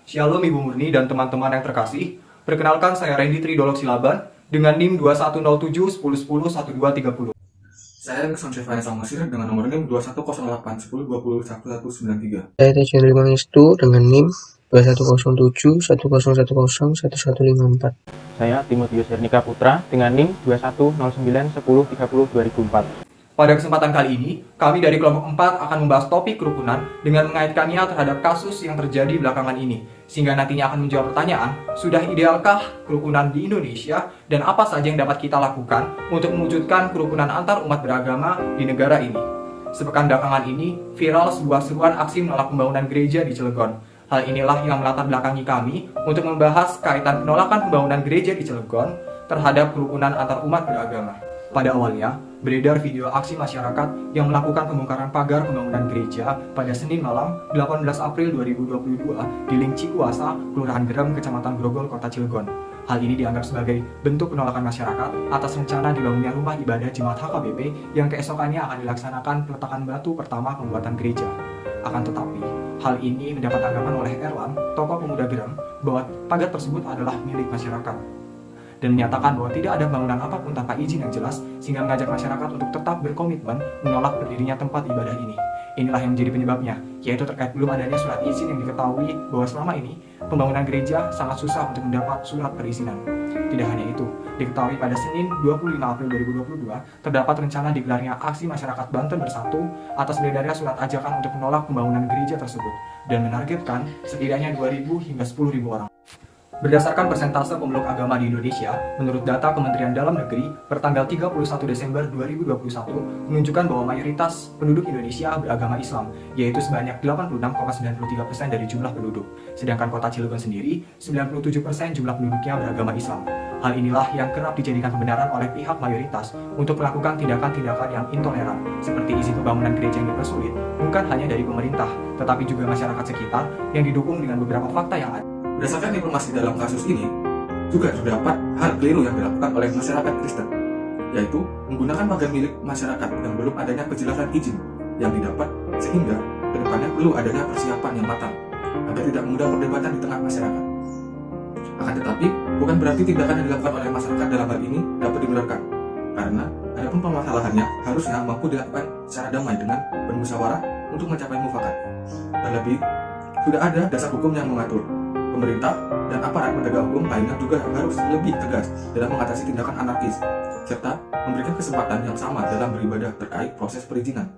Shalom Ibu Murni dan teman-teman yang terkasih. Perkenalkan saya Randy Tridolok Silaban dengan NIM 2107 1010 1230. Saya Nixon Syafani Salmasir dengan nomor NIM 2108 10 20 1193. Saya Tejan Limangistu dengan NIM 2107 1010 1154. Saya Timotius Hernika Putra dengan NIM 2109 10 30 2004. Pada kesempatan kali ini, kami dari kelompok 4 akan membahas topik kerukunan dengan mengaitkannya terhadap kasus yang terjadi belakangan ini, sehingga nantinya akan menjawab pertanyaan, sudah idealkah kerukunan di Indonesia dan apa saja yang dapat kita lakukan untuk mewujudkan kerukunan antar umat beragama di negara ini. Sepekan belakangan ini, viral sebuah seruan aksi menolak pembangunan gereja di Cilegon. Hal inilah yang melatar belakangi kami untuk membahas kaitan penolakan pembangunan gereja di Cilegon terhadap kerukunan antar umat beragama. Pada awalnya, beredar video aksi masyarakat yang melakukan pembongkaran pagar pembangunan gereja pada Senin malam 18 April 2022 di Link Cikuasa, Kelurahan Gerem, Kecamatan Grogol, Kota Cilegon. Hal ini dianggap sebagai bentuk penolakan masyarakat atas rencana dibangunnya rumah ibadah Jemaat HKBP yang keesokannya akan dilaksanakan peletakan batu pertama pembuatan gereja. Akan tetapi, hal ini mendapat tanggapan oleh Erlan, tokoh pemuda Gerem, bahwa pagar tersebut adalah milik masyarakat dan menyatakan bahwa tidak ada bangunan apapun tanpa izin yang jelas, sehingga mengajak masyarakat untuk tetap berkomitmen menolak berdirinya tempat ibadah ini. Inilah yang menjadi penyebabnya, yaitu terkait belum adanya surat izin yang diketahui bahwa selama ini pembangunan gereja sangat susah untuk mendapat surat perizinan. Tidak hanya itu, diketahui pada Senin 25 April 2022 terdapat rencana digelarnya aksi masyarakat Banten Bersatu atas beredarnya surat ajakan untuk menolak pembangunan gereja tersebut dan menargetkan setidaknya 2.000 hingga 10.000 orang. Berdasarkan persentase pemeluk agama di Indonesia, menurut data Kementerian Dalam Negeri pertanggal 31 Desember 2021 menunjukkan bahwa mayoritas penduduk Indonesia beragama Islam, yaitu sebanyak 86,93% dari jumlah penduduk. Sedangkan kota Cilegon sendiri, 97% jumlah penduduknya beragama Islam. Hal inilah yang kerap dijadikan kebenaran oleh pihak mayoritas untuk melakukan tindakan-tindakan yang intoleran, seperti izin pembangunan gereja yang dipersulit, bukan hanya dari pemerintah, tetapi juga masyarakat sekitar yang didukung dengan beberapa fakta yang ada. Berdasarkan informasi dalam kasus ini, juga terdapat hal keliru yang dilakukan oleh masyarakat Kristen, yaitu menggunakan pagar milik masyarakat yang belum adanya kejelasan izin yang didapat, sehingga kedepannya perlu adanya persiapan yang matang agar tidak mudah perdebatan di tengah masyarakat. Akan tetapi, bukan berarti tindakan yang dilakukan oleh masyarakat dalam hal ini dapat dibenarkan, karena adapun permasalahannya harusnya mampu dilakukan secara damai dengan bermusyawarah untuk mencapai mufakat. Terlebih, sudah ada dasar hukum yang mengatur. Pemerintah dan aparat penegak hukum lainnya juga harus lebih tegas dalam mengatasi tindakan anarkis, serta memberikan kesempatan yang sama dalam beribadah terkait proses perizinan.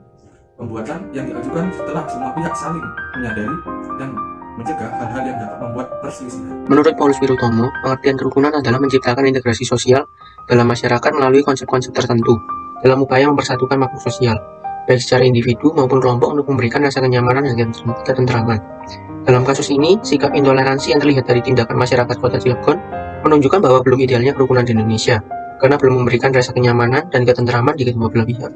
Pembuatan yang diajukan setelah semua pihak saling menyadari dan mencegah hal-hal yang dapat membuat perselisihan. Menurut Paulus Wirutomo, pengertian kerukunan adalah menciptakan integrasi sosial dalam masyarakat melalui konsep-konsep tertentu dalam upaya mempersatukan makhluk sosial, baik secara individu maupun kelompok untuk memberikan rasa kenyamanan dan ketentraman. Dalam kasus ini, sikap intoleransi yang terlihat dari tindakan masyarakat kota Cilegon menunjukkan bahwa belum idealnya kerukunan di Indonesia, karena belum memberikan rasa kenyamanan dan ketentraman di kedua belah pihak.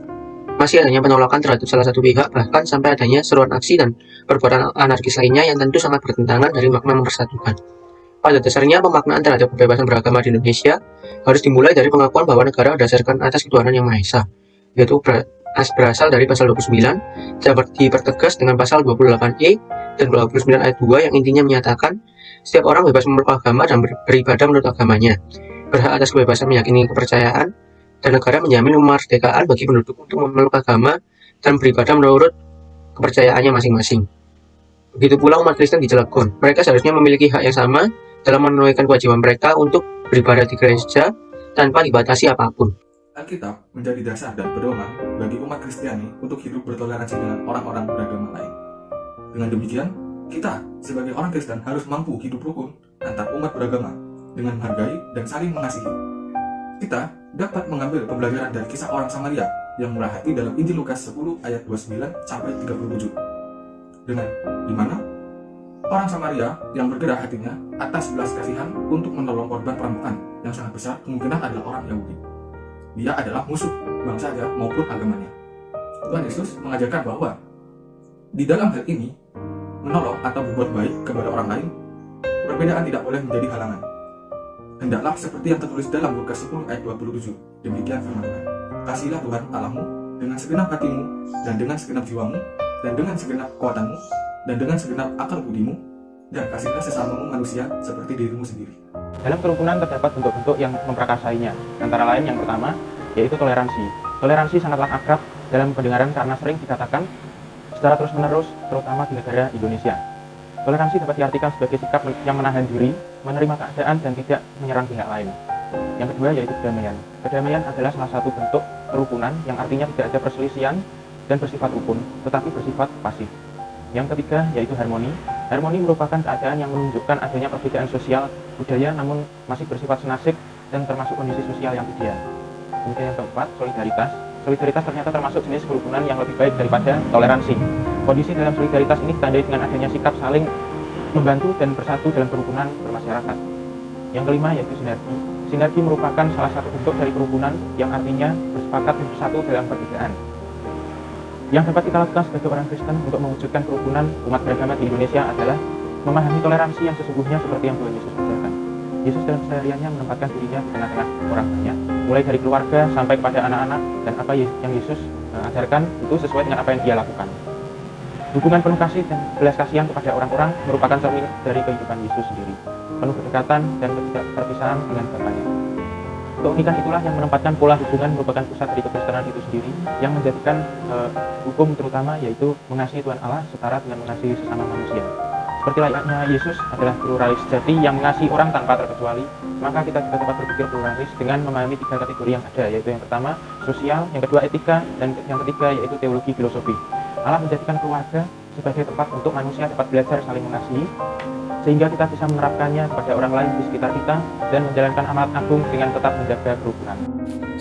Masih adanya penolakan terhadap salah satu pihak, bahkan sampai adanya seruan aksi dan perbuatan anarkis lainnya yang tentu sangat bertentangan dari makna mempersatukan. Pada dasarnya, pemaknaan terhadap kebebasan beragama di Indonesia harus dimulai dari pengakuan bahwa negara berdasarkan atas ketuhanan yang Maha Esa, yaitu berasal dari pasal 29, dapat dipertegas dengan pasal 28E dan 29 ayat 2 yang intinya menyatakan setiap orang bebas memeluk agama dan beribadah menurut agamanya, berhak atas kebebasan meyakini kepercayaan, dan negara menjamin kemerdekaan bagi penduduk untuk memeluk agama dan beribadah menurut kepercayaannya masing-masing. Begitu pula umat Kristen di Cilegon, mereka seharusnya memiliki hak yang sama dalam menunaikan kewajiban mereka untuk beribadah di gereja tanpa dibatasi apapun. Alkitab menjadi dasar dan pedoman bagi umat Kristiani untuk hidup bertoleransi dengan orang-orang beragama lain. Dengan demikian, kita sebagai orang Kristen harus mampu hidup rukun antar umat beragama dengan menghargai dan saling mengasihi. Kita dapat mengambil pembelajaran dari kisah orang Samaria yang murah hati dalam Injil Lukas 10 ayat 29 sampai 37. Dengan dimana orang Samaria yang bergerak hatinya atas belas kasihan untuk menolong korban perampokan yang sangat besar kemungkinan adalah orang Yahudi. Dia adalah musuh bangsa maupun agamanya. Tuhan Yesus mengajarkan bahwa di dalam hal ini, menolong atau berbuat baik kepada orang lain, perbedaan tidak boleh menjadi halangan. Hendaklah seperti yang tertulis dalam Lukas 10 ayat 27. Demikian firman Tuhan. Kasihilah Tuhan Allahmu dengan segenap hatimu, dan dengan segenap jiwamu, dan dengan segenap kekuatanmu, dan dengan segenap akal budimu, dan kasihlah sesamamu manusia seperti dirimu sendiri. Dalam kerukunan terdapat bentuk-bentuk yang memprakarsainya. Antara lain yang pertama, yaitu toleransi. Toleransi sangatlah akrab dalam pendengaran karena sering dikatakan secara terus-menerus, terutama di negara Indonesia. Toleransi dapat diartikan sebagai sikap yang menahan diri, menerima keadaan, dan tidak menyerang pihak lain. Yang kedua yaitu kedamaian. Kedamaian adalah salah satu bentuk kerukunan yang artinya tidak ada perselisihan dan bersifat rukun, tetapi bersifat pasif. Yang ketiga yaitu harmoni. Harmoni merupakan keadaan yang menunjukkan adanya perbedaan sosial, budaya, namun masih bersifat senasib dan termasuk kondisi sosial yang ideal. Kemudian yang keempat, solidaritas. Solidaritas ternyata termasuk jenis kerukunan yang lebih baik daripada toleransi. Kondisi dalam solidaritas ini ditandai dengan adanya sikap saling membantu dan bersatu dalam kerukunan bermasyarakat. Yang kelima yaitu sinergi. Sinergi merupakan salah satu bentuk dari kerukunan yang artinya bersepakat dan bersatu dalam perbedaan. Yang dapat kita lakukan sebagai orang Kristen untuk mewujudkan kerukunan umat beragama di Indonesia adalah memahami toleransi yang sesungguhnya seperti yang Tuhan Yesus ajarkan. Yesus dalam kesehariannya menempatkan dirinya di tengah-tengah orang banyak, mulai dari keluarga sampai kepada anak-anak, dan apa yang Yesus ajarkan itu sesuai dengan apa yang dia lakukan. Hubungan penuh kasih dan belas kasihan kepada orang-orang merupakan cermin dari kehidupan Yesus sendiri, penuh kedekatan dan ketidakperpisahan dengan Bapanya. Keunikan itulah yang menempatkan pola hubungan merupakan pusat dari kekristenan itu sendiri, yang menjadikan hukum terutama yaitu mengasihi Tuhan Allah setara dengan mengasihi sesama manusia. Seperti layaknya Yesus adalah pluralis sejati yang mengasihi orang tanpa terkecuali, maka kita juga dapat berpikir pluralis dengan memahami tiga kategori yang ada, yaitu yang pertama sosial, yang kedua etika, dan yang ketiga yaitu teologi filosofi. Allah menjadikan keluarga sebagai tempat untuk manusia dapat belajar saling mengasihi, sehingga kita bisa menerapkannya kepada orang lain di sekitar kita dan menjalankan amanat agung dengan tetap menjaga kerukunan.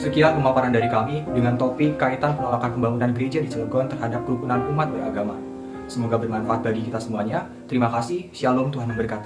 Sekian pemaparan dari kami dengan topik kaitan penolakan pembangunan gereja di Cilegon terhadap kerukunan umat beragama. Semoga bermanfaat bagi kita semuanya. Terima kasih. Shalom, Tuhan memberkati.